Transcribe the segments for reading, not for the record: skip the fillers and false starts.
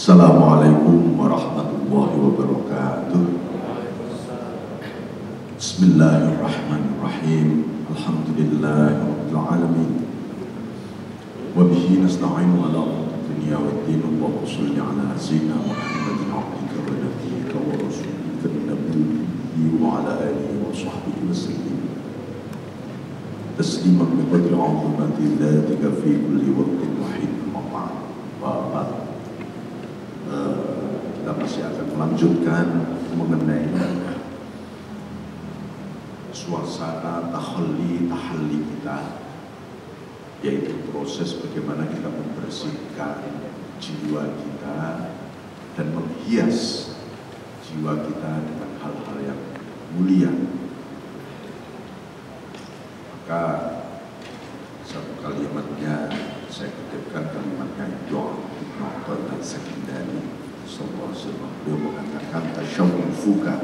Assalamualaikum warahmatullahi wabarakatuh. Bismillahirrahmanirrahim. Alhamdulillahirabbil alamin. Wa bihi nasta'inu ala umuri dunya waddin. Allahumma shalli ala sayyidina Muhammadin abdika wa nabiyyika wa rasulika nabiyyi wa ala alihi wa sahbihi wa sallim. Tasliman bi qadri 'azimati dzatika fi kulli waqtin wa hin wa ba'd. Kita masih akan melanjutkan mengenai suasana tahalli kita, yaitu proses bagaimana kita membersihkan jiwa kita dan menghias jiwa kita dengan hal-hal yang mulia. Maka satu kalimatnya saya kutipkan, kalimatnya Ibnu Athaillah As-Sakandari sallallahu alaihi wasallam. Beliau mengatakan, tasyawwufuka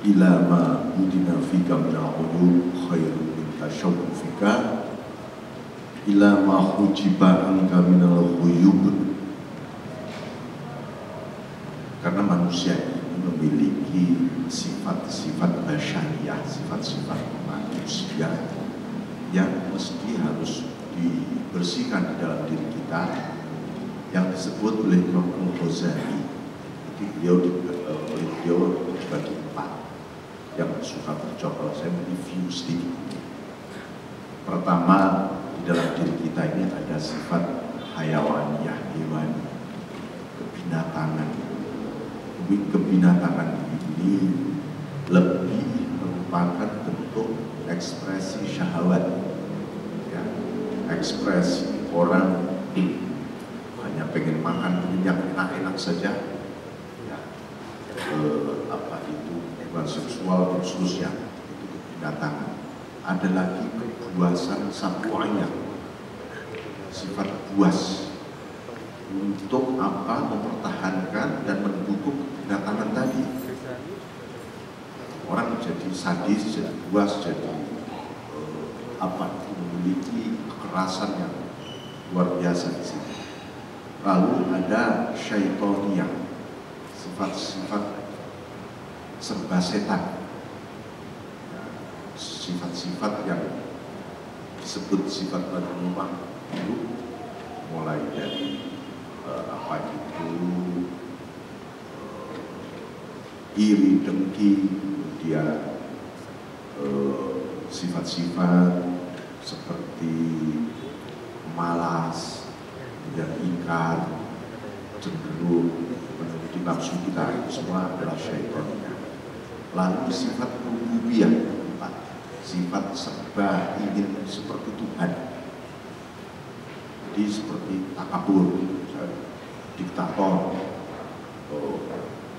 ila ma budina fika min al-uyub khairun min tasyawwufika ila ma hujiba anka min al-ghuyub. Karena manusia ini memiliki sifat-sifat basyariyah, sifat-sifat manusia yang mesti harus dibersihkan di dalam diri kita, yang disebut oleh Imam Al-Ghazali. Jadi beliau dibagi 4 yang suka tercoba. Saya review sedikit. Pertama, di dalam diri kita ini ada sifat hayawaniyah, hewani, kebinatangan. Kebinatangan ini lebih merupakan bentuk ekspresi syahwat, ya, ekspresi orang hanya pengen makan yang enak-enak saja, ya, apa itu hewan seksual dan seterusnya, itu kebinatangan. Ada lagi kebuasan satwanya, sifat buas untuk apa, mempertahankan dan mendukung kebinatangan tadi. Orang jadi sadis, jadi buas, jadi memiliki kekerasan yang luar biasa di sini. Lalu ada syaitoniyah, sifat-sifat serba setan, sifat-sifat yang disebut sifat madhumah dulu, mulai dari iri, dengki, kemudian sifat-sifat seperti malas, kemudian ingkar, cenderung menuruti nafsu kita, itu semua adalah syaitannya. Lalu sifat rububiyah, sifat serba ingin seperti Tuhan. Jadi seperti takabur, diktator,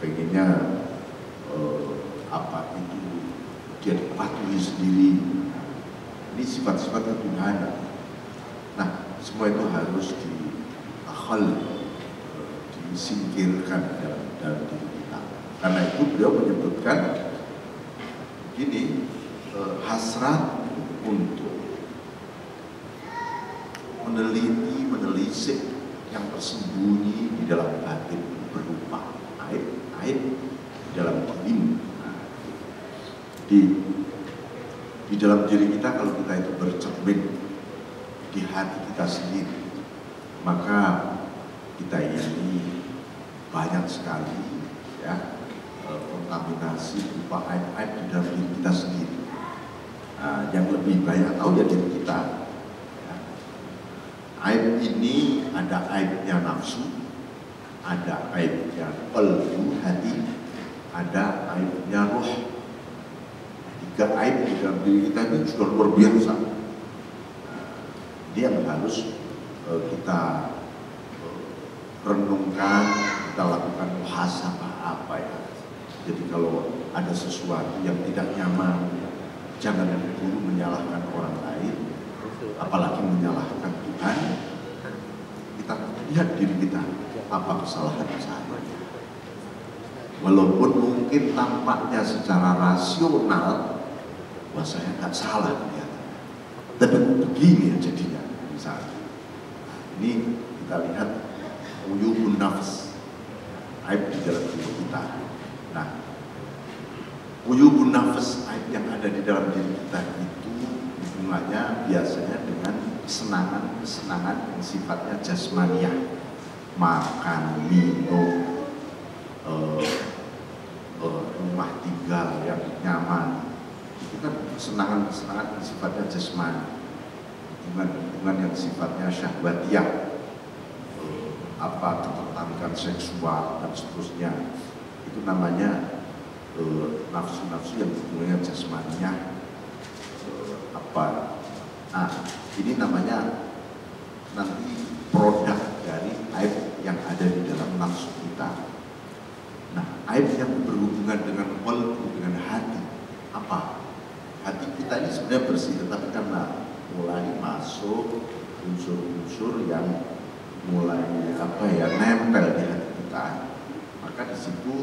pengennya dia dipatuhi sendiri. Ini sifat-sifat ketuhanan. Nah, semua itu harus disingkirkan dalam diri kita. Karena itu beliau menyebutkan begini, hasrat untuk menelisik yang tersembunyi di dalam batin berupa aib di dalam dirimu. Di dalam diri kita, kalau kita itu bercermin di hati kita sendiri, maka kita ini banyak sekali, ya, kontaminasi berupa aib-aib di dalam diri kita sendiri. Yang lebih banyak tahu ya diri kita. Ya. Aib ini ada aibnya nafsu, ada aibnya qalbu, hati, ada aibnya roh. 3 aib di dalam diri kita ini sudah luar biasa. Dia yang harus kita renungkan, kita lakukan muhasabah apa ya. Jadi kalau ada sesuatu yang tidak nyaman, jangan buru menyalahkan orang lain, apalagi menyalahkan Tuhan. Kita lihat diri kita, apa kesalahan saya. Walaupun mungkin tampaknya secara rasional, wah saya nggak salah ya, tapi begini ya jadinya. Misalnya, ini kita lihat uyubun nafs, aib di dalam diri kita. Nah, uyubun nafas, aib yang ada di dalam diri kita itu hubungannya biasanya dengan kesenangan yang sifatnya jasmaniah, makan, minum, rumah tinggal yang nyaman. Itu kan kesenangan yang sifatnya jasmani, hubungan yang sifatnya syahwatiyah, ketertarikan seksual dan seterusnya. Itu namanya nafsu-nafsu yang hubungannya jasmaniah. Nah, ini namanya nanti produk dari aib yang ada di dalam nafsu kita. Nah, aib yang berhubungan dengan qalbu, dengan hati, apa? Hati kita ini sebenarnya bersih, tetapi karena mulai masuk unsur-unsur yang mulai nempel di hati kita, maka di situ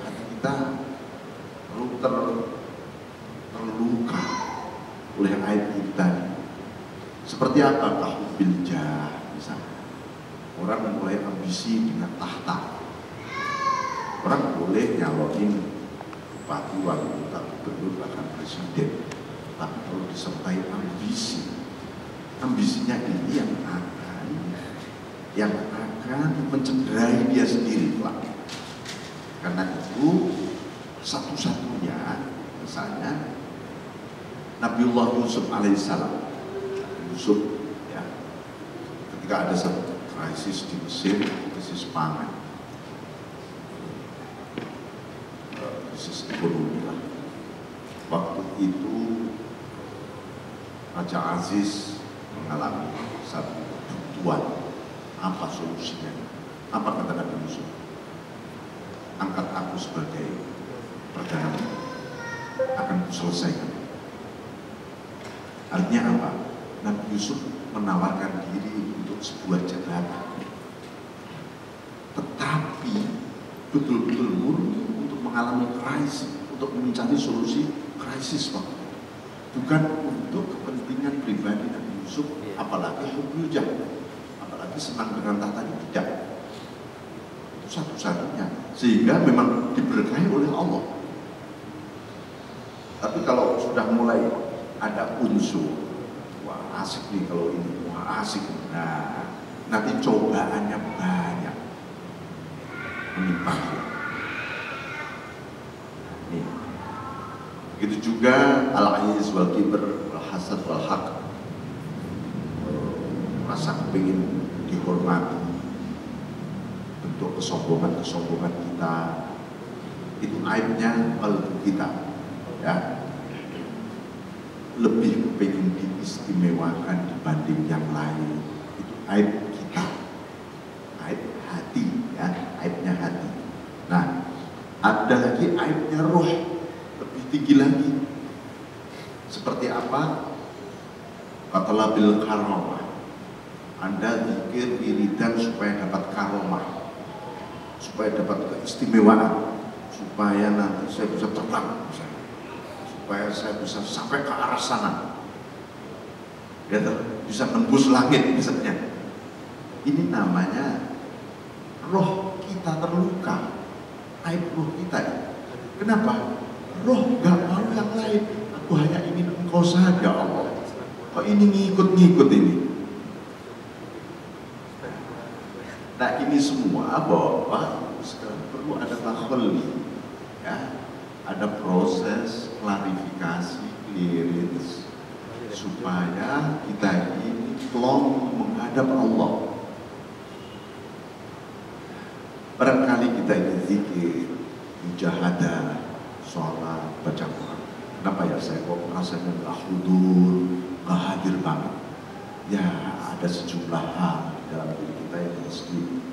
hati kita terluka oleh aib kita. Seperti apa? Kahubbil jah, misalnya orang mulai ambisi dengan tahta. Orang boleh nyalonin bupati, wali kota, gubernur, bahkan presiden, tapi kalau disertai ambisinya ini yang akan mencederai dia sendiri, Pak. Karena itu satu-satunya, misalnya Nabiullah Yusuf alaihissalam, ya, ketika ada satu krisis di Mesir, krisis pangan, krisis ekonomi lah. Waktu itu Raja Aziz mengalami satu kebutuhan. Apa solusinya? Apa kata Nabi Yusuf? Angkat aku sebagai perdana, akan kuselesaikan. Artinya apa? Nabi Yusuf menawarkan diri untuk sebuah jabatan, tetapi betul-betul murni untuk mengalami krisis, untuk mencari solusi krisis waktu itu. Bukan untuk kepentingan pribadi Nabi Yusuf, apalagi hubbul jah, apalagi senang dengan tahta, tidak. Itu satu-satunya, sehingga memang diberkahi oleh Allah. Tapi kalau sudah mulai ada unsur, wah asik nih kalau ini, wah asik, nah nanti cobaannya banyak menimpa. Nih, begitu juga al-aiz wal kibr wal hasad wal haq, rasa kepingin dihormati, bentuk kesombongan kita, itu aibnya qalbu kita, ya. Lebih pengen diistimewakan dibanding yang lain, itu aib kita, aib hati, ya, aibnya hati. Nah, ada lagi aibnya roh, lebih tinggi lagi. Seperti apa? Katalah bil karomah, Anda zikir wiridan supaya dapat karomah, supaya dapat keistimewaan, supaya nanti saya bisa terbang, supaya saya bisa sampai ke arah sana, ya, bisa nembus langit misalnya. Ini namanya roh kita terluka, aib roh kita. Kenapa? Roh gak mau yang lain, aku hanya ingin Engkau saja Allah. Kok ini ngikut-ngikut ini? Nah, ini semua bahwa sekarang perlu ada takholi, ya, ada proses klarifikasi, clearance, supaya kita ini plong menghadap Allah. Barangkali kita ini zikir, mujahadah, sholat, baca Quran. Kenapa ya saya kok rasanya nggak hudur, nggak hadir banget? Ya, ada sejumlah hal dalam diri kita yang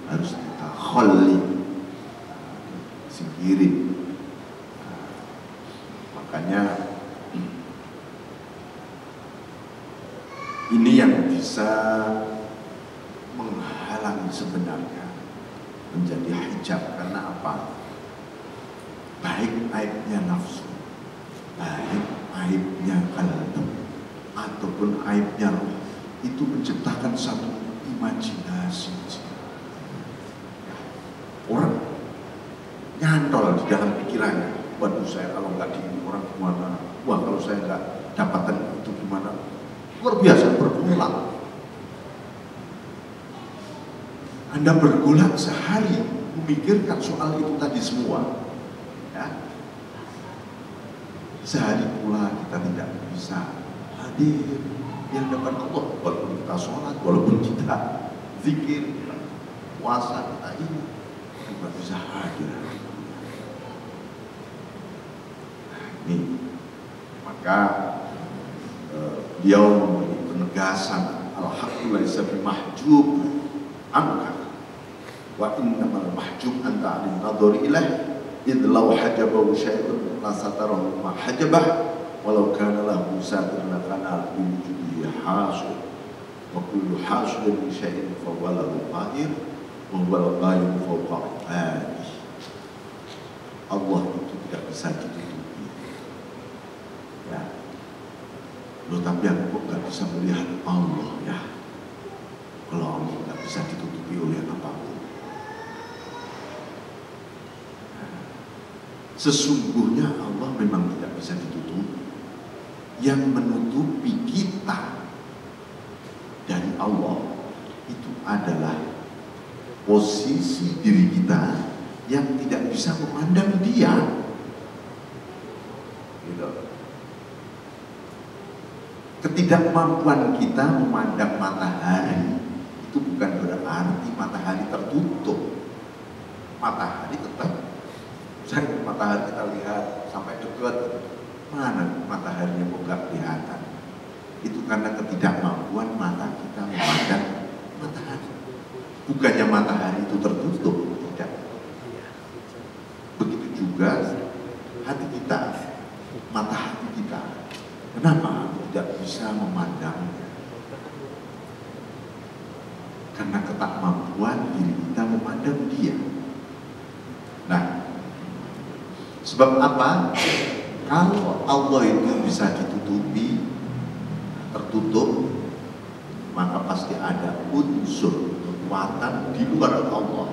harus kita kholi, singkirin. Makanya ini yang bisa menghalangi sebenarnya menjadi hijab. Karena apa? Baik aibnya nafsu, baik aibnya qalbu, ataupun aibnya roh, itu menciptakan satu imajinasi. janggal di dalam pikirannya. Waduh, saya kalau nggak di orang gimana? Wah, kalau saya nggak dapatkan itu gimana? Luar biasa, bergolak. Anda bergolak sehari memikirkan soal itu tadi semua, ya. Sehari pula kita tidak bisa hadir di hadapan Allah, walaupun kita sholat, walaupun kita zikir, puasa, kita ini tidak bisa hadir. Ini maka beliau memberi penegasan al-haqqu laisa bimahjub anka wa innamal mahjub anta 'anil nadhari ilaih id law hajabahu syai'un la satarahu ma hajabah walau kana lahu satir la kana bi wujudihi hasil wa kullu hasilin li syai'in fa huwa lahu qahir wa huwa al-qahir fawqa 'ibadihi. Allah itu tidak bisa ditutupi, ya. Loh, tapi aku kok nggak bisa melihat Allah, ya. Kalau Allah nggak bisa ditutupi oleh apapun. Sesungguhnya Allah memang tidak bisa ditutupi. Yang menutupi kita dari Allah itu adalah posisi diri kita yang tidak bisa memandang Dia. Gitu. Ketidakmampuan kita memandang matahari itu bukan berarti matahari tertutup. Matahari tetap, misalnya matahari kita lihat sampai dekat, mana mataharinya kok nggak kelihatan? Itu karena ketidakmampuan mata kita memandang matahari. Bukannya matahari itu tertutup, tidak. Begitu juga hati kita, mata hati kita. Kenapa tidak bisa memandangnya? Karena ketakmampuan diri kita memandang Dia. Nah, sebab apa? Kalau Allah itu bisa ditutupi, tertutup, maka pasti ada unsur kekuatan di luar Allah.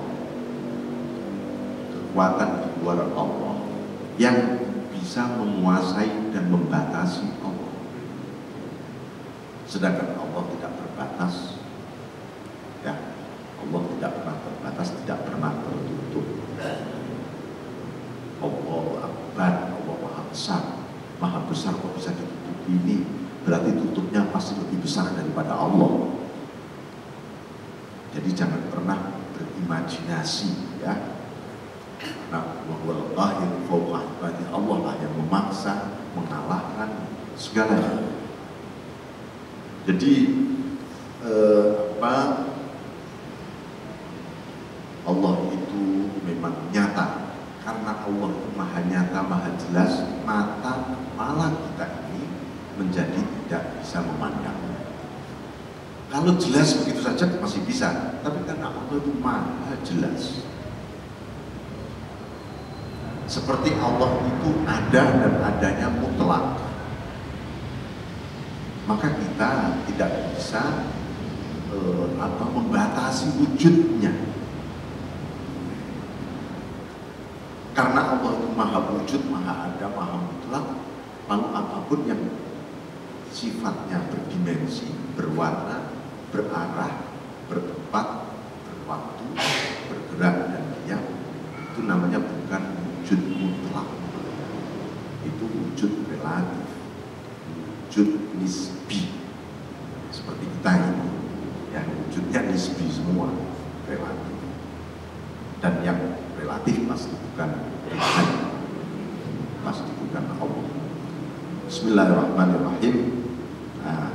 Kekuatan di luar Allah yang bisa menguasai dan membatasi Allah. Sedangkan Allah tidak terbatas, ya. Allah tidak pernah terbatas, tidak pernah tertutup. Allah Akbar, Allah Maha Besar. Maha Besar kok bisa ditutupi ini? Berarti tutupnya pasti lebih besar daripada Allah. Jadi jangan pernah berimajinasi, ya. Nah, wahwal qahir fawqa ibadihi, Allah lah yang memaksa, mengalahkan segalanya. Jadi Allah itu memang nyata. Karena Allah itu maha nyata, maha jelas, mata kepala kita ini menjadi tidak bisa memandang. Kalau jelas begitu saja masih bisa, tapi karena Allah itu maha jelas. Seperti Allah itu ada dan adanya mutlak, maka kita tidak bisa membatasi wujudnya. Karena Allah itu maha wujud, maha ada, maha mutlak, lalu apapun yang sifatnya berdimensi, berwarna, berarah, bertempat, berwaktu, bergerak dan diam, itu namanya bukan wujud mutlak. Itu wujud relatif, wujud nisbi. Seperti kita ini, yang wujudnya nisbi semua, relatif. Dan yang relatif pasti bukan Tuhan, pasti bukan Allah. Bismillahirrahmanirrahim. Nah,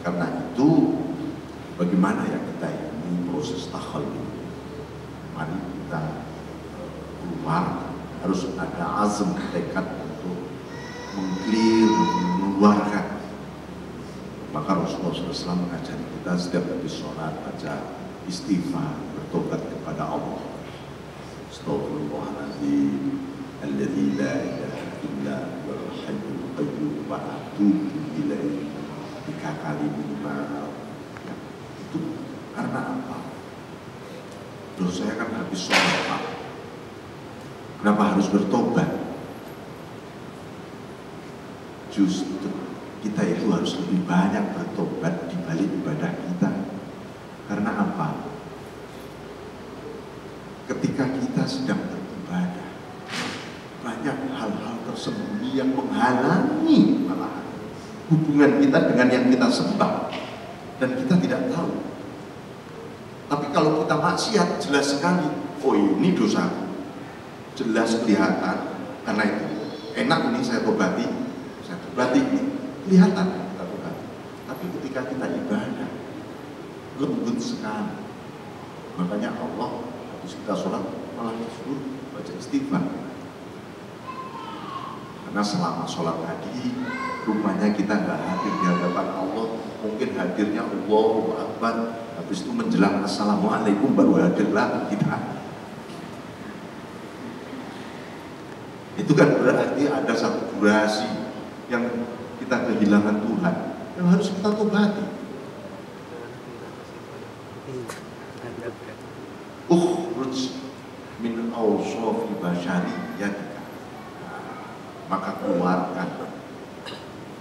karena itu bagaimana ya kita ini proses takhallul? Mari kita keluar, harus ada azam, tekad untuk mengclear, mengeluarkan. Maka Rasulullah SAW mengajari kita setiap habis sholat baca istighfar, bertobat kepada Allah. Astaghfirullahaladzim alladzi la ilaha illa huwal hayyul qayyum wa atubu ilaihi 3 kali minimal. Ya, itu karena apa? Loh, saya kan habis sholat, Pak. Kenapa harus bertobat? Justru kita itu harus lebih banyak bertobat di balik ibadah kita. Karena apa? Ketika kita sedang beribadah, banyak hal-hal tersembunyi yang menghalangi malahan hubungan kita dengan yang kita sembah, dan kita tidak tahu. Tapi kalau kita maksiat, jelas sekali, oh ini dosaku, jelas kelihatan. Karena itu enak ini saya tobati ini, kelihatan kita tobati. Tapi ketika kita ibadah, lembut sekali. Makanya Allah habis kita sholat malah disuruh baca istighfar. Karena selama sholat tadi, rupanya kita nggak hadir di hadapan Allah. Mungkin hadirnya Allahu Akbar, habis itu menjelang Assalamualaikum baru hadirlah kita. Itu kan berarti ada satu durasi yang kita kehilangan Tuhan, yang harus kita tobati. Ukhruj min awsafi basyariyatika, maka keluarkan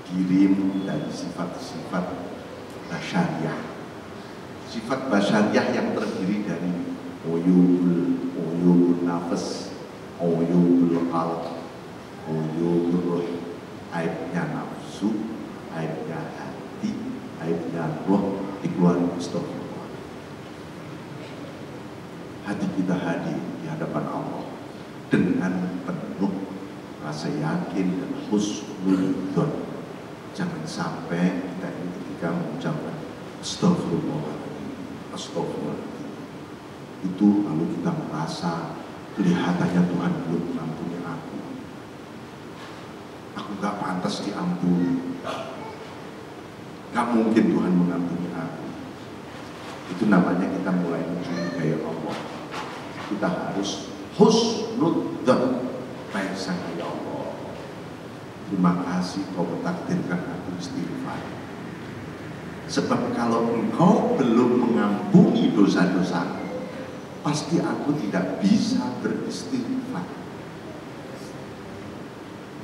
dirimu dari sifat-sifat basyariah. Sifat basyariah yang terdiri dari uyubul nafas, uyubul qalb, uyubul ruh, aibnya nafsu, aibnya hati, aibnya roh, dikeluarkan istirahat. Hati kita hadir di hadapan Allah dengan penuh rasa yakin dan husnul dzan. Jangan sampai kita ini ketika mengucapkan astagfirullahaladzim, astagfirullahaladzim, itu lalu kita merasa kelihatannya Tuhan belum mengampuni aku gak pantas diampuni, gak mungkin Tuhan mengampuni aku. Itu namanya kita mulai mencurigai Allah. Kita harus husnudzan, baik sangka, ya Allah, terima kasih kau mentakdirkan aku istighfar. Sebab kalau engkau belum mengampuni dosa-dosaku, pasti aku tidak bisa beristighfar.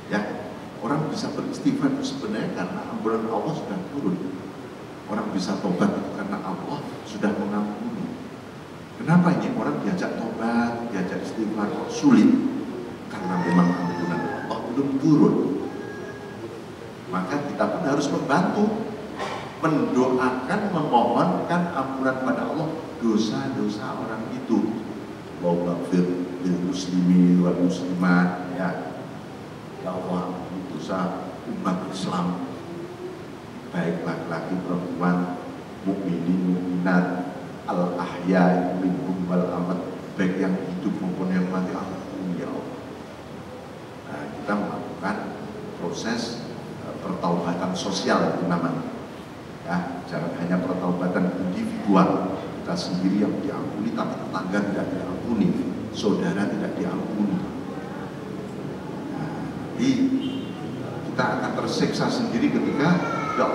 Ya, orang bisa beristighfar itu sebenarnya karena ampunan Allah sudah turun. Orang bisa tobat itu karena Allah sudah mengampuni. Kenapa ini orang diajak tobat, diajak istighfar kok sulit? Karena memang ampunan Allah belum turun. Maka kita pun harus membantu, mendoakan, memohonkan ampunan pada Allah dosa-dosa orang itu. Allahumma ighfir lil muslimin wal muslimat, ya. Ya Allah, dosa umat Islam, baik laki-laki perempuan, mukminin mukminat, al ahya minhum wal amwat, baik yang hidup maupun yang mati, ampuni ya Allah. Nah, kita melakukan proses pertaubatan sosial itu namanya. Ya, jangan hanya pertaubatan individual, kita sendiri yang diampuni, tapi tetangga tidak diampuni, saudara tidak diampuni. Nah, jadi kita akan tersiksa sendiri ketika ya,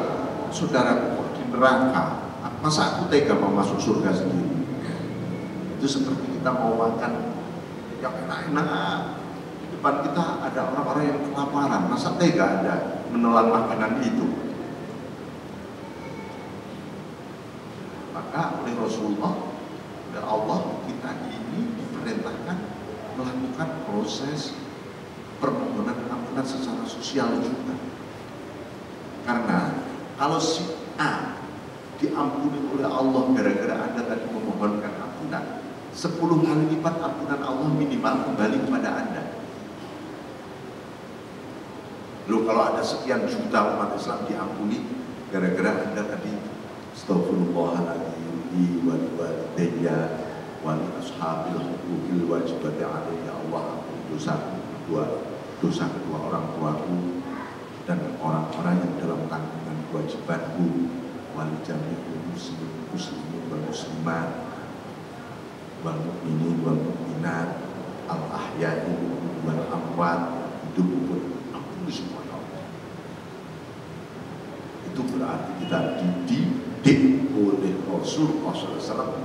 saudara kok di neraka, masa aku tega mau masuk surga sendiri. Itu seperti kita mau makan yang enak-enak, di depan kita ada orang-orang yang kelaparan, masa tega ada menelan makanan itu. Maka oleh Rasulullah dan Allah, kita ini diperintahkan melakukan proses permohonan ampunan secara sosial juga. Karena kalau si A diampuni oleh Allah gara-gara Anda tadi memohonkan ampunan, 10 kali lipat ampunan Allah minimal kembali kepada Anda. Loh, kalau ada sekian juta umat Islam diampuni gara-gara Anda tadi astagfirullahaladzim wa walidayya wa ashabil huquqil wajibati alayya, Allah ampuni dosa kedua orang tuaku dan orang-orang yang dalam tanggungan kewajibanku, wal jami'ul muslimin wal muslimat wal mu'minin wal mu'minat, al ahya'i wal amwat, hidup pun ampuni semua Allah. Itu berarti kita dididik oleh Rasulullah SAW,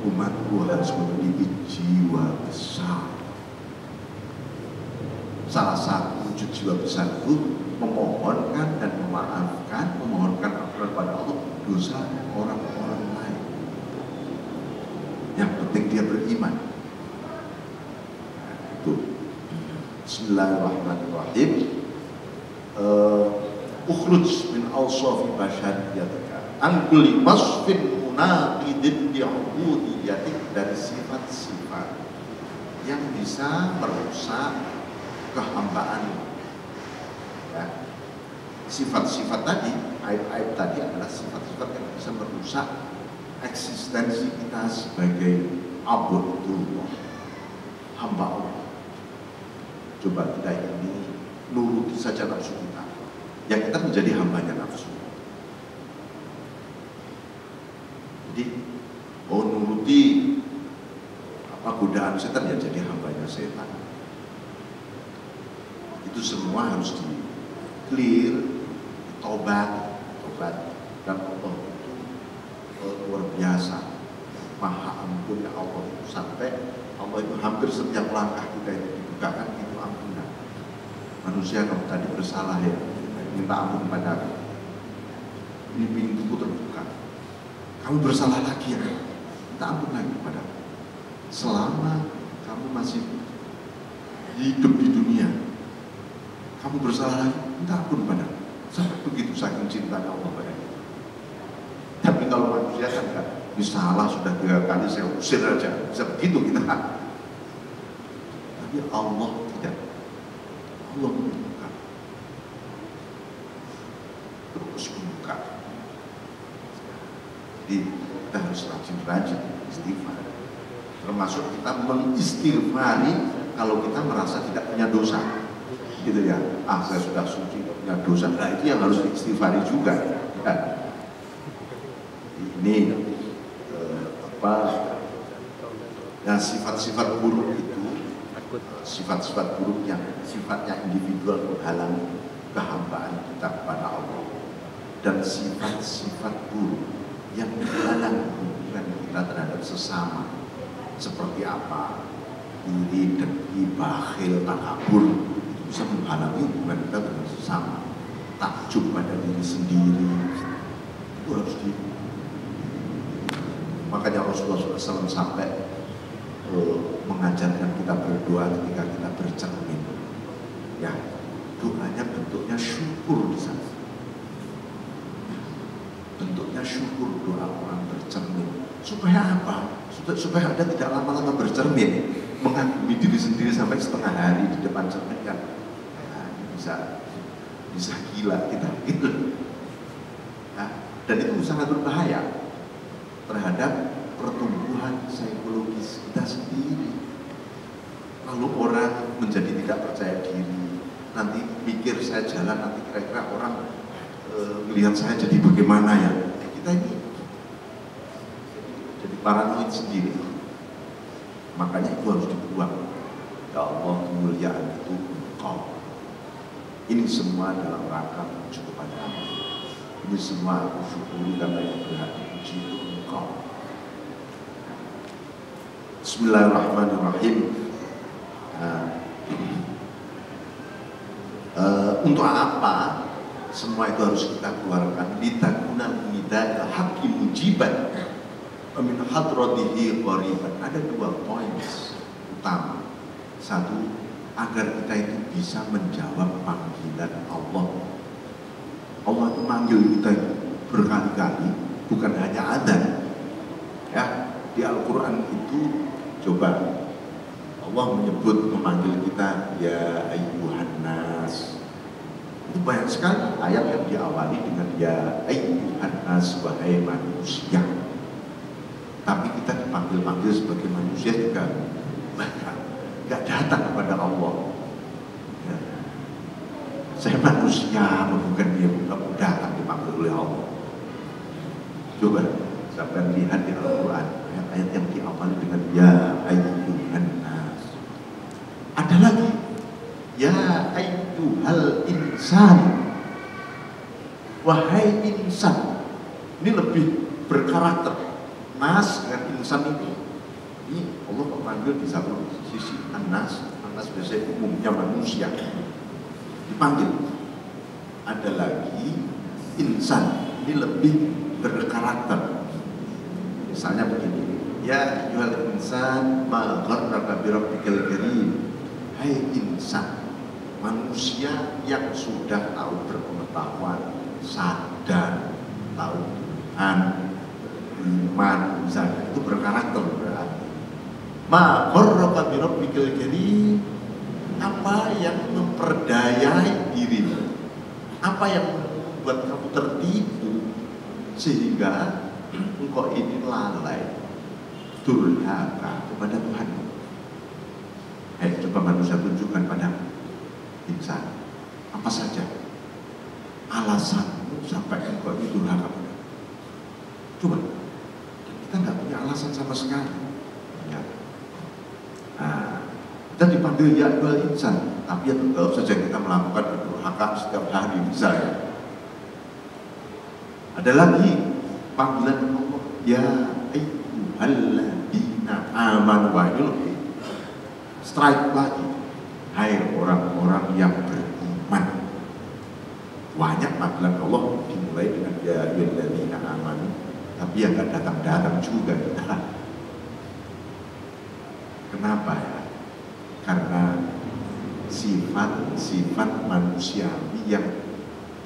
umatku harus memiliki jiwa besar, salah satu wujud jiwa besar itu memohonkan dan memaafkan, memohonkan ampunan pada Allah dosa orang-orang lain. Yang penting dia beriman. Nah, itu. Bismillahirrahmanirrahim. Ukhruj min awsafi basyariyatika an kulli wasfin munaqidin bi'ubudiyatik, dari sifat-sifat yang bisa merusak kehambaan. Ya. Sifat-sifat tadi, aib-aib tadi adalah sifat-sifat yang bisa merusak eksistensi kita sebagai abdullah, hamba Allah. Coba kita ini nuruti saja nafsu kita, ya kita menjadi hambanya nafsu. Jadi nuruti godaan setan, ya jadi hambanya setan. Itu semua harus di clear, tobat, dan Allah itu luar biasa, maha ampun ya Allah, sampai Allah itu hampir setiap langkah kita itu dibukakan itu ampunan. Manusia, kamu tadi bersalah ya, minta ampun pada aku, ini pintuku terbuka. Kamu bersalah lagi ya, minta ampun lagi pada aku. Selama kamu masih hidup di dunia, kamu bersalah lagi, minta ampun pada aku. Sampai begitu saking cintanya Allah pada kita. Tapi kalau manusia kan enggak, ini salah sudah 3 kali saya usir aja, bisa begitu kita. Tapi Allah tidak. Allah membuka, terus membuka. Jadi kita harus rajin-rajin istighfar. Termasuk kita mengistighfari kalau kita merasa tidak punya dosa, gitu ya. Saya sudah suci, tidak punya dosa. Nah itu yang harus diistighfari juga. Ya. Ini nah sifat-sifat buruk itu, sifat-sifat buruk yang sifatnya individual menghalangi kehambaan kita kepada Allah, dan sifat-sifat buruk yang menghalangi hubungan kita terhadap sesama. Seperti apa? Iri, dengki, bakhil, takabur, itu bisa menghalangi hubungan kita dengan sesama. Takjub pada diri sendiri, itu harus di. Makanya Rasulullah SAW sampai mengajarkan kita berdoa ketika kita bercermin. Ya, doanya bentuknya syukur di sana. Bentuknya syukur doa orang bercermin. Supaya apa? Supaya Anda tidak lama-lama bercermin, mengagumi diri sendiri sampai setengah hari di depan cermin kan. Nah, bisa gila kita gitu. Nah, dan itu sangat berbahaya terhadap pertumbuhan psikologis kita sendiri. Lalu orang menjadi tidak percaya diri, nanti pikir saya jalan, nanti kira-kira orang melihat saya jadi bagaimana ya. Kita ini jadi paranoid sendiri. Makanya itu harus dibuang. Ya Allah, kemuliaan itu Engkau. Ini semua dalam rangka menuju kepada Allah. Ini semua aku syukuri karena yang berhak dipuji itu Engkau. Bismillahirrahmanirrahim. Untuk apa semua itu harus kita keluarkan? Litakuna nida haqqi mujiban min hadratihi qariban. Ada 2 poin utama. Satu, agar kita itu bisa menjawab panggilan Allah. Allah itu manggil kita berkali-kali, bukan hanya adzan. Ya, di Al-Quran itu coba Allah memanggil kita ya ayyuhan nas. Itu banyak sekali ayat yang diawali dengan ya ayyuhan nas, wahai manusia. Tapi kita dipanggil-panggil sebagai manusia juga banyak, nggak datang kepada Allah. Ya. Saya manusia, bukan dia, bukan datang dipanggil oleh Allah. Coba sampai lihat di Al-Quran ayat-ayat yang diawali dengan ya ayyuhan nas. Ada lagi ya ayyuhal insan, wahai insan. Ini lebih berkarakter. Nas dengan insan ini Ini Allah memanggil di satu sisi Anas biasanya umumnya manusia dipanggil. Ada lagi insan, ini lebih berkarakter. Misalnya begini, ya ayyuhal insan ma gharraka bi rabbikal karim. Hai insan, manusia yang sudah tahu berpengetahuan, sadar, tahu Tuhan, iman, misalnya itu berkarakter berarti. Ma gharraka bi rabbikal karim, apa yang memperdayai dirimu, apa yang membuat kamu tertipu sehingga engkau ini lalai durhaka kepada Tuhan. Coba manusia tunjukkan pada insan apa saja alasanmu sampai engkau ini durhaka pada. Coba, kita nggak punya alasan sama sekali. Ya. Nah, kita dipanggil ya ayyuhal insan, tapi ya tetap saja kita melakukan durhaka setiap hari misalnya. Ada lagi panggilan Allah, ya ayyuhalladzina amanu, strike lagi, hai orang-orang yang beriman. Banyak panggilan Allah dimulai dengan ya ayyuhalladzina amanu, tapi yang nggak datang-datang juga kita. Kenapa ya? Karena sifat manusiawi yang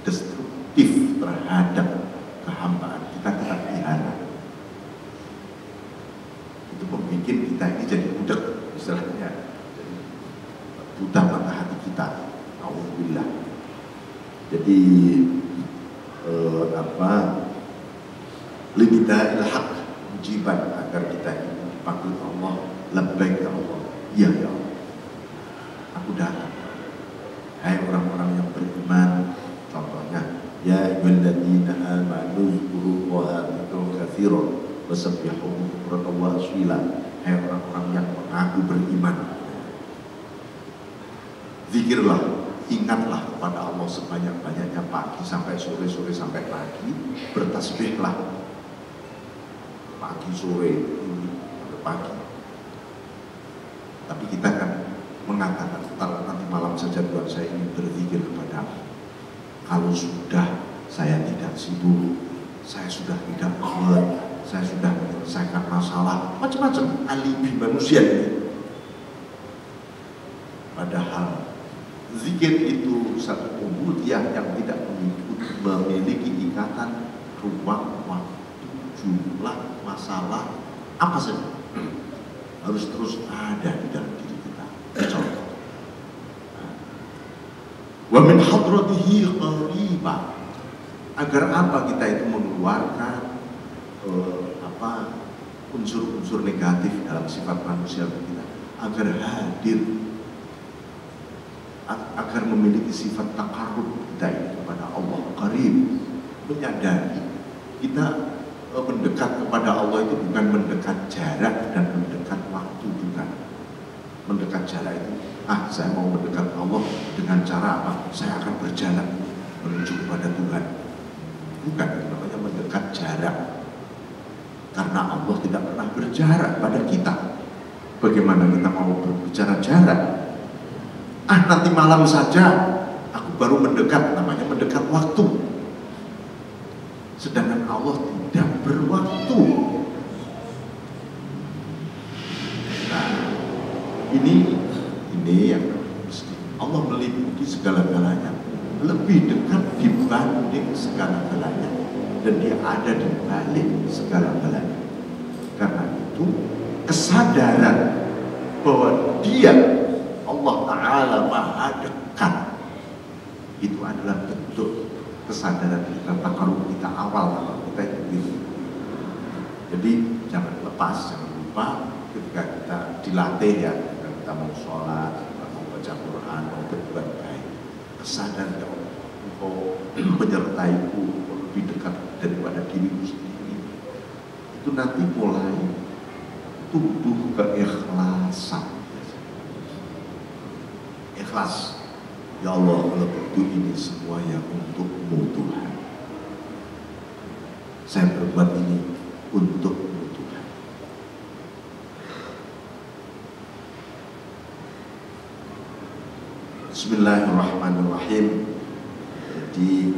destruktif terhadap kehambaan kita pelihara. Itu membuat kita ini jadi budak, istilahnya jadi buta mata hati kita. Alhamdulillah. Jadi limita ilhaq mujiban, agar kita ini dipanggil Allah, labbaik ya Allah, iya ya Allah, aku datang. Hai orang-orang yang beriman, contohnya ya ayyuhalladzina amanu dzkurullaha dzikran katsiran wasabbihuhu bukratan wa asila. Hai orang-orang yang mengaku beriman, zikirlah, ingatlah kepada Allah sebanyak-banyaknya pagi sampai sore, sore sampai pagi, bertasbihlah pagi sore sampai pagi. Tapi kita kan mengatakan nanti malam saja Tuhan saya ingin berzikir kepadamu. Kalau sudah saya tidak sibuk, saya sudah tidak kuat, saya sudah menyelesaikan masalah, macam-macam alibi manusia ini. Padahal zikir itu satu ubudiyah yang tidak memiliki ikatan ruang, waktu, jumlah, masalah, apa saja harus terus ada di dalam diri kita. Contoh, wa min hadratihi qariba, agar apa kita itu mengeluarkan unsur-unsur negatif dalam sifat manusia kita, agar hadir, agar memiliki sifat takarrub kita ini kepada Allah, qarib, menyadari kita mendekat kepada Allah itu bukan mendekat jarak dan mendekat waktu, bukan. Mendekat jarak itu, saya mau mendekat Allah dengan cara apa? Saya akan berjalan menuju kepada Tuhan. Bukan, namanya mendekat jarak. Karena Allah tidak pernah berjarak pada kita. Bagaimana kita mau berbicara jarak? Nanti malam saja aku baru mendekat, namanya mendekat waktu. Sedangkan Allah tidak berwaktu. Nah, ini yang mesti Allah meliputi segala-galanya, lebih dekat dibanding segala-galanya, dan dia ada di balik segala-galanya. Karena itu kesadaran bahwa dia Allah Ta'ala Maha Dekat, itu adalah bentuk kesadaran kita, takarub kita awal kalau kita itu. Jadi jangan lepas, jangan lupa ketika kita dilatih ya, ketika kita mau sholat, kita mau baca Quran, mau berbuat baik, kesadaran ya Allah, engkau menyertaiku, engkau lebih dekat daripada diriku sendiri. Itu nanti mulai tumbuh keikhlasan. Ikhlas, ya Allah, kalau begitu ini semuanya untukmu Tuhan. Saya berbuat ini untukmu Tuhan. Bismillahirrahmanirrahim. Jadi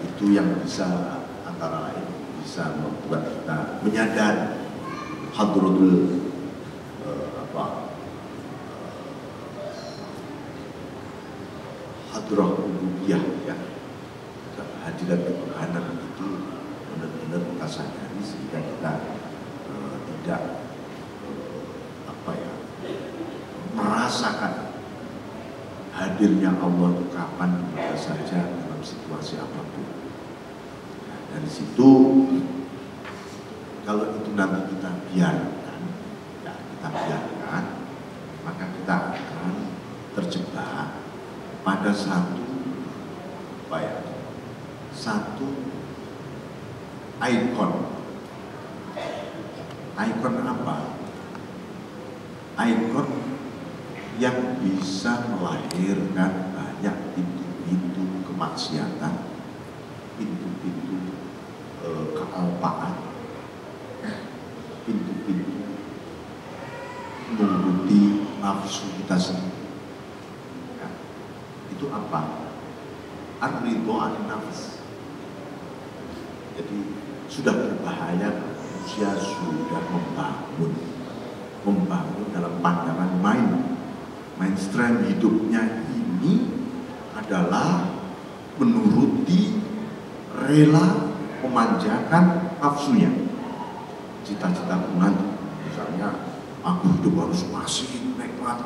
itu yang bisa antara lain bisa membuat kita menyadari hadratul hadrah uluhiyah, ya, hadirat ketuhanan itu benar-benar kita sadari sehingga kita tidak merasakan hadirnya Allah itu kapan dimana saja dalam situasi apapun. Nah, dari situ kalau itu nanti kita biarkan, ya kita biarkan, maka kita akan terjebak pada satu ikon. Ikon apa? Ikon yang bisa melahirkan banyak pintu-pintu kemaksiatan, pintu-pintu kealpaan, pintu-pintu menuruti nafsu kita sendiri. Ya, itu apa? Ar-ridho an-nafs. Jadi sudah berbahaya manusia sudah membangun dalam pandangan mainstream hidupnya ini adalah menuruti, rela memanjakan nafsunya, cita-cita nanti. Misalnya aku hidup harus masih nikmat,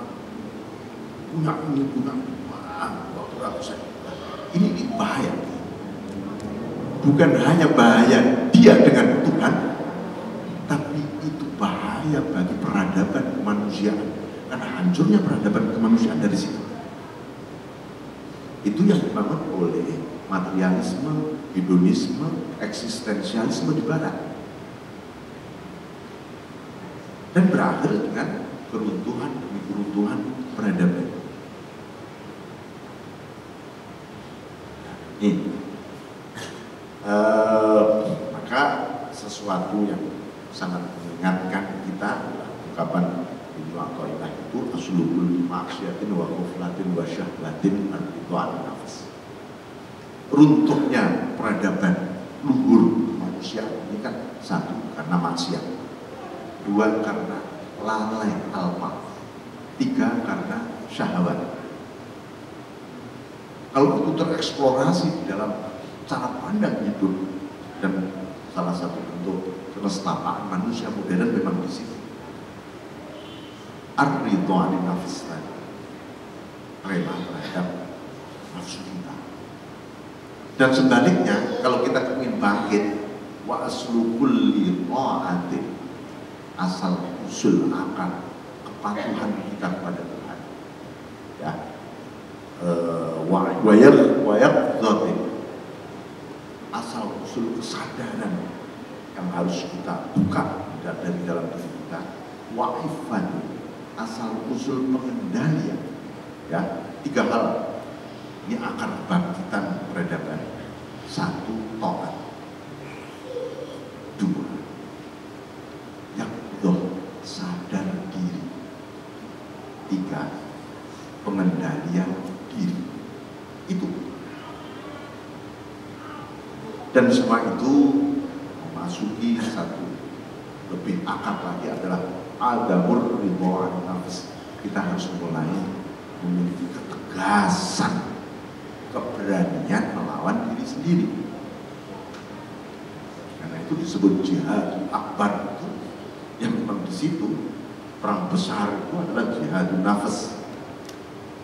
punya ini, punya waktu aku saya. Ini bahaya. Bukan hanya bahaya dia dengan Tuhan, tapi itu bahaya bagi peradaban kemanusiaan. Karena hancurnya peradaban kemanusiaan dari situ. Itu yang dibangun oleh materialisme, hedonisme, eksistensialisme di barat. Dan berakhir dengan keruntuhan demi keruntuhan peradaban. Maka sesuatu yang sangat mengingatkan kita ungkapan Ibnu Athaillah itu aslul maksiatin wa ghaflatin wa syahwatin itu an-nafs. Runtuhnya peradaban luhur manusia ini kan satu karena maksiat, dua karena lalai alma, tiga karena syahwat. Kalau itu tereksplorasi di dalam cara pandang hidup, dan salah satu bentuk kelestapaan manusia modern memang di sini. Ar-ridho an-nafs, rela terhadap nafsu kita. Dan sebaliknya, kalau kita ingin bangkit, wa aslu kulli ta'atin, asal usul akan kepatuhan kita kepada Tuhan, ya, wayaqdhatin, asal usul kesadaran yang harus kita buka dari dalam diri kita, wa'ifan, asal usul pengendalian, ya, tiga hal ini akar kebangkitan peradaban. Satu, taat. Dua, yaqdhah, sadar diri. Tiga, pengendalian diri. Itu. Dan semua itu memasuki satu lebih akar lagi adalah adamur ridho an-nafs. Kita harus mulai memiliki ketegasan, keberanian melawan diri sendiri. Karena itu disebut jihad akbar itu, yang memang di situ perang besar itu adalah jihadun nafs,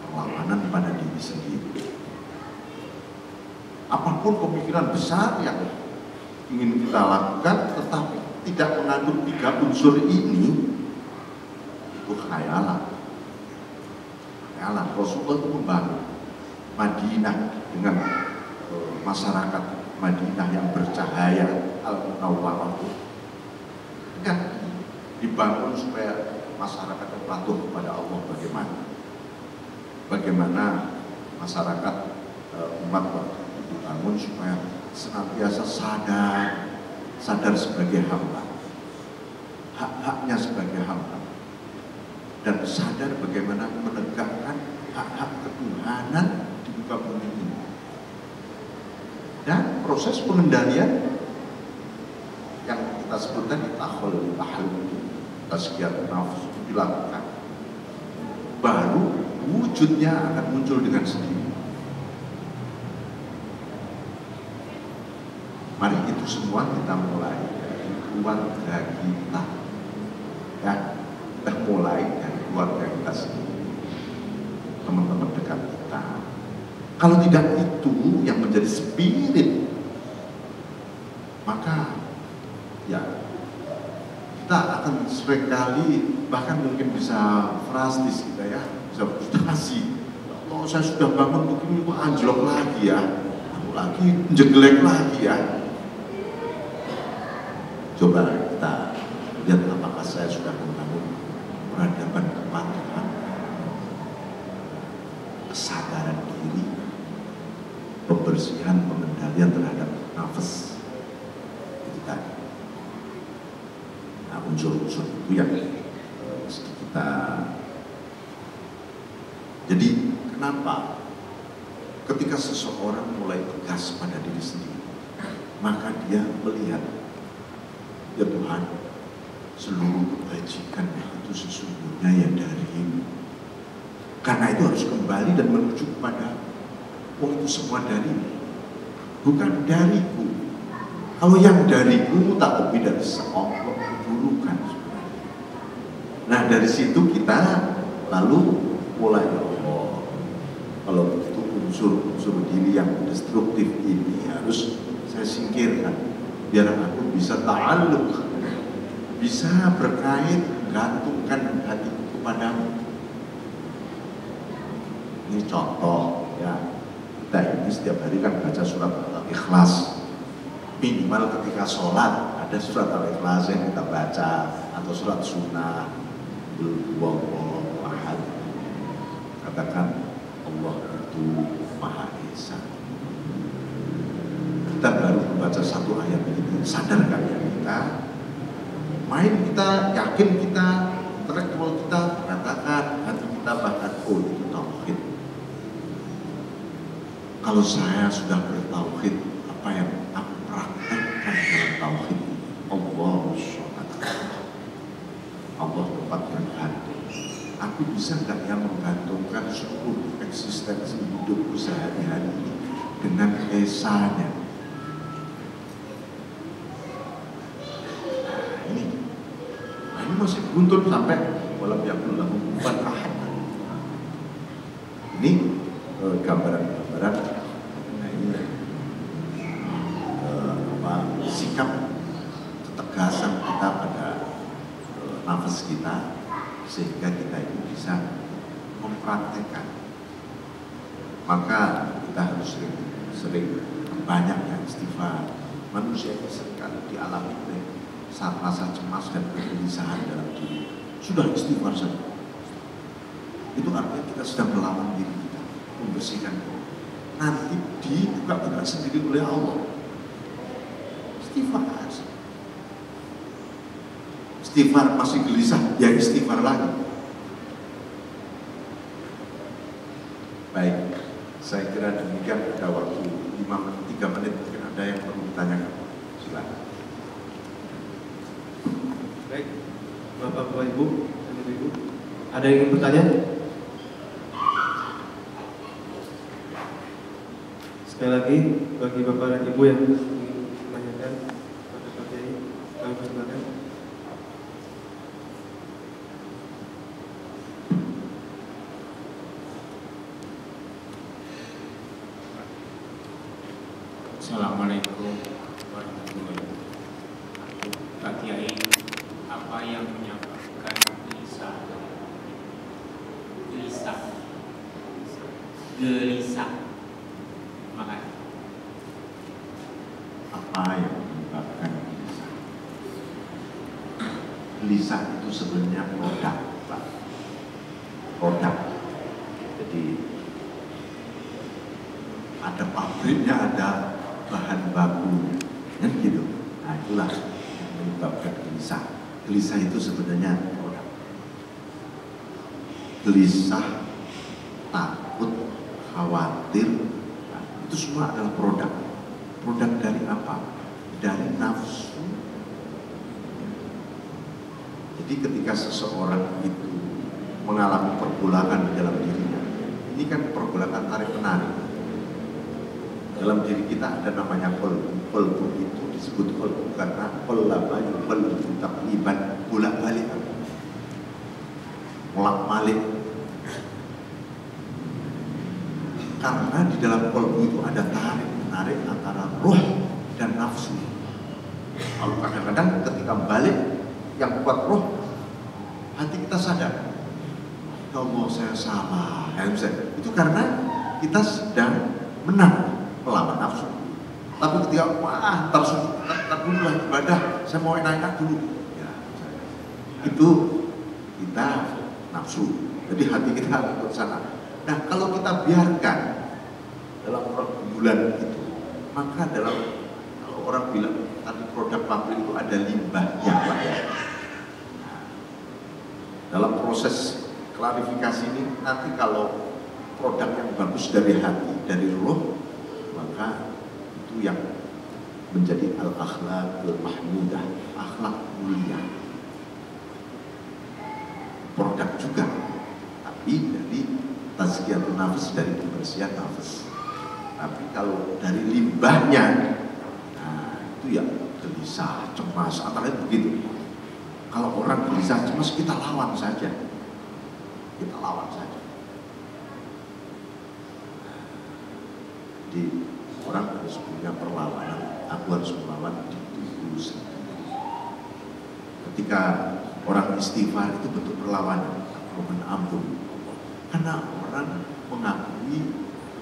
perlawanan pada diri sendiri. Apapun pemikiran besar yang ingin kita lakukan, tetapi tidak mengandung tiga unsur ini, itu khayalan. Rasulullah itu membangun Madinah dengan masyarakat Madinah yang bercahaya, al-munawwarah itu kan dibangun supaya masyarakat patuh kepada Allah. Bagaimana masyarakat umat waktu itu dibangun supaya senantiasa sadar sebagai hamba, hak-haknya sebagai hamba, dan sadar bagaimana menegakkan hak-hak ketuhanan di muka bumi ini. Dan proses pengendalian yang kita sebut tadi tahlil, tazkiyatun nafs dilakukan, baru wujudnya akan muncul dengan sendiri. Mari itu semua kita mulai dari keluarga kita, ya, kita mulai dari keluarga kita sendiri, teman-teman dekat kita. Kalau tidak itu yang menjadi spirit, maka ya kita akan seringkali bahkan mungkin bisa frustis kita ya, bisa frustasi. Oh, saya sudah bangun begini kok anjlok lagi ya, aku lagi jeglek lagi ya. Coba kita lihat apakah saya sudah membangun peradaban kepatuhan, kesadaran diri, pembersihan, pengendalian terhadap nafas itu tadi. Nah, unsur-unsur itu yang mesti kita. Jadi kenapa ketika seseorang mulai tegas pada diri sendiri, maka dia melihat, ya Tuhan, seluruh kebajikan itu sesungguhnya yang darimu. Karena itu harus kembali dan menuju kepada itu semua darimu, bukan dariku. Kalau yang dariku tak lebih dari seonggok keburukan. Nah, dari situ kita lalu mulai, oh, kalau begitu unsur-unsur diri yang destruktif ini harus saya singkirkan, biar aku bisa ta'alluq, bisa berkait, gantungkan hatiku kepadamu. Ini contoh ya, kita ini setiap hari kan baca surat Al-Ikhlas, minimal ketika sholat ada surat Al-Ikhlas yang kita baca, atau surat sunnah, Allahu ahad, katakan Allah itu Maha Esa. Kita baru membaca satu ayat ini, sadarkan ya kita, main kita, yakin kita, intelektual kita mengatakan, hati kita bahkan, oh itu tauhid. Kalau saya sudah bertauhid, apa yang aku praktekkan dalam tauhid? Allah SWT, Allah tempatkan hati. Aku bisa nggak ya menggantungkan seluruh eksistensi hidupku sehari-hari ini dengan esanya? Ini masih buntut sampai walam yakul lahu kufuwan ahad. Ini gambaran-gambaran sikap ketegasan kita pada nafas kita, sehingga kita itu bisa mempraktekkan. Maka kita harus sering banyaknya istighfar. Manusia itu seringkali dialami oleh saat rasa cemas dan kegelisahan dalam diri, sudah istighfar saja. Itu artinya kita sedang melawan diri kita, membersihkan diri. Nanti dibuka tidak sendiri oleh Allah. Istighfar, istighfar masih gelisah, ya istighfar lagi. Baik, saya kira demikian. Ada waktu 3 menit, mungkin ada yang perlu ditanyakan. Silakan. Baik, Bapak Ibu, Ibu, ada yang ingin bertanya? Sekali lagi, bagi Bapak dan Ibu yang ingin menanyakan pada Pak Kiai, kami persilakan. Assalamualaikum warahmatullahi wabarakatuh. Pak Kiai, apa yang menyebabkan gelisah? Makanya apa yang menyebabkan gelisah? Gelisah itu sebenarnya produk, Pak. Produk. Jadi ada pabriknya, ada bahan baku, kan gitu. Nah, itulah yang menyebabkan gelisah. Gelisah itu sebenarnya produk. Gelisah tak khawatir, nah, itu semua adalah produk. Produk dari apa? Dari nafsu. Jadi ketika seseorang itu mengalami pergolakan di dalam dirinya, ini kan pergolakan tarik-menarik. Dalam diri kita ada namanya qalbu. Qalbu itu disebut qalbu karena qallaba yuqallibu taqliban, bolak-balik, bolak-balik. Karena di dalam qalbu itu ada tarik-menarik antara roh dan nafsu. Lalu kadang-kadang ketika balik yang kuat roh, hati kita sadar, ya Allah saya salah. Itu karena kita sedang menang melawan nafsu. Tapi ketika wah tar dulu lah ibadah, saya mau enak-enak dulu, ya, itu kita nafsu. Jadi hati kita ikut sana. Nah kalau kita biarkan dalam bulan itu, maka kalau orang bilang tadi produk pabrik itu ada limbahnya lah ya. Dalam proses klarifikasi ini nanti kalau produk yang bagus dari hati, dari roh, maka itu yang menjadi al-akhlaqul mahmudah, akhlak mulia. Produk juga, tapi dari tazkiyatun nafs, dari kebersihan nafs. Tapi kalau dari limbahnya, nah itu ya gelisah, cemas, antara begitu. Kalau orang gelisah, cemas, kita lawan saja. Kita lawan saja. Jadi orang harus punya perlawanan. Aku harus melawan diriku sendiri. Ketika orang istighfar itu bentuk perlawanan, aku mohon ampun. Karena orang mengakui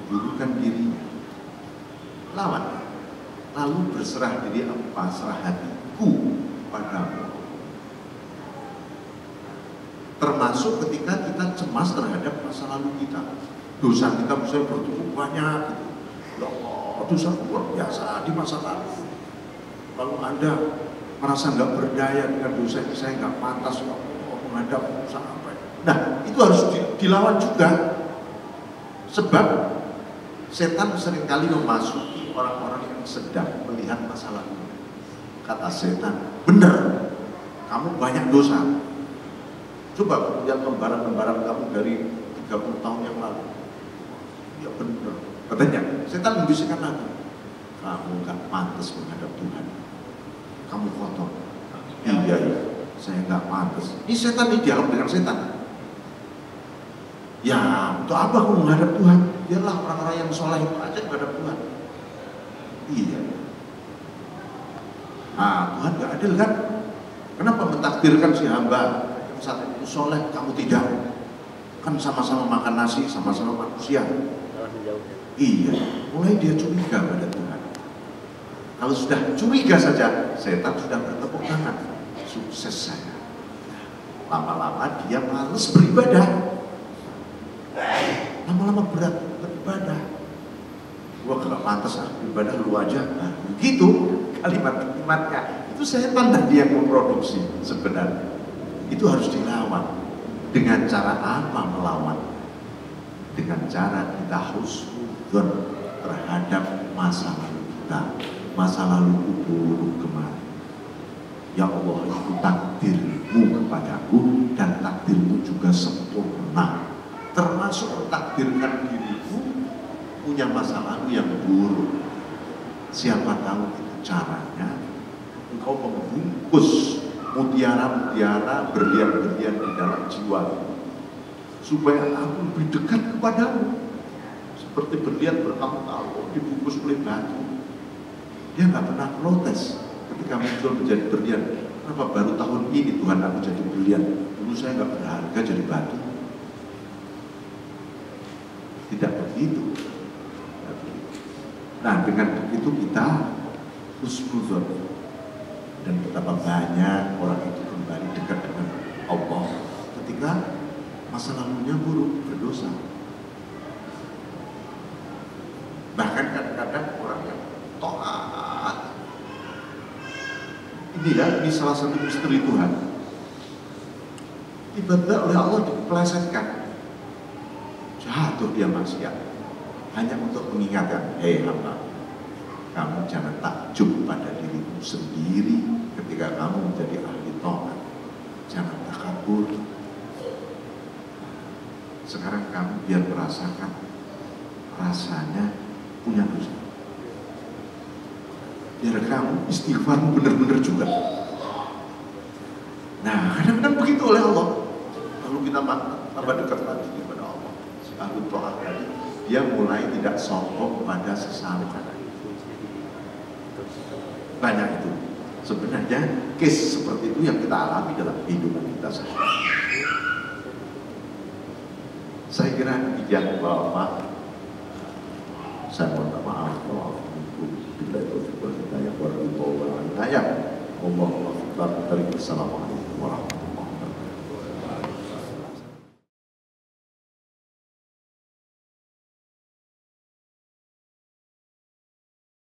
keburukan dirinya. Lawan. Lalu berserah diri, apa serah hatiku padamu. Termasuk ketika kita cemas terhadap masa lalu kita, dosa kita misalnya bertubuh banyak gitu. Ya Allah, dosa luar biasa di masa lalu. Lalu Anda merasa nggak berdaya dengan dosa ini, saya nggak pantas menghadap dosa apa. Nah itu harus dilawan juga. Sebab setan seringkali memasuki orang-orang yang sedang melihat masa lalu. Kata setan, benar, kamu banyak dosa. Coba kemudian lembaran-lembaran kamu dari 30 tahun yang lalu. Ya benar. Katanya, setan membisikkan lagi. Kamu gak pantas menghadap Tuhan. Kamu kotor. Iya, saya gak pantas. Ini setan, ini dialog dengan setan. Ya, untuk apa kamu menghadap Tuhan? Biarlah orang-orang yang soleh itu aja menghadap Tuhan. Iya. Nah, Tuhan gak adil kan? Kenapa mentakdirkan si hamba saat itu soleh, kamu tidak? Kan sama-sama makan nasi, sama-sama manusia. Iya, mulai dia curiga pada Tuhan. Kalau sudah curiga saja, setan sudah bertepuk tangan. Sukses saya. Lama-lama dia malas beribadah. Lama-lama berat beribadah. Gua gak pantas beribadah, lu aja. Nah, begitu kalimat-kalimatnya. Itu setan tadi yang memproduksi sebenarnya. Itu harus dilawan. Dengan cara apa melawan? Dengan cara kita husnudzon terhadap masa lalu kita. Masa lalu buruk kemarin. Ya Allah, itu takdirmu kepadaku dan takdirmu juga sempurna. Termasuk takdirkan diriku punya masa lalu yang buruk. Siapa tahu itu caranya engkau membungkus mutiara-mutiara, berlian-berlian di dalam jiwa, supaya aku lebih dekat kepadamu. Seperti berlian bertahun-tahun dibungkus oleh batu. Dia nggak pernah protes ketika muncul menjadi berlian. Kenapa baru tahun ini Tuhan aku jadi berlian? Dulu saya nggak berharga jadi batu. Tidak begitu. Nah, dengan begitu kita husnudzon. Dan betapa banyak orang itu kembali dekat dengan Allah ketika masa lalunya buruk, berdosa. Bahkan kadang-kadang orang yang taat, ini salah satu misteri Tuhan. Tiba-tiba oleh Allah dipelesetkan, jatuh dia maksiat. hanya untuk mengingatkan, hei hamba, kamu jangan takjub pada dirimu sendiri ketika kamu menjadi ahli taat. Jangan takabur. Sekarang kamu biar merasakan rasanya punya dosa. Biar kamu istighfarmu benar-benar juga. Nah, kadang-kadang begitu oleh Allah. Lalu kita tambah dekat lagi kepada Allah. Ahli taat tadi, dia mulai tidak sombong pada sesama. Banyak itu. Sebenarnya case seperti itu yang kita alami dalam kehidupan kita sehari-hari. Saya kira demikian Bapak. Saya mohon maaf kalau bila itu kita yang berhubungan dengan Allah. Assalamualaikum warahmatullahi wabarakatuh.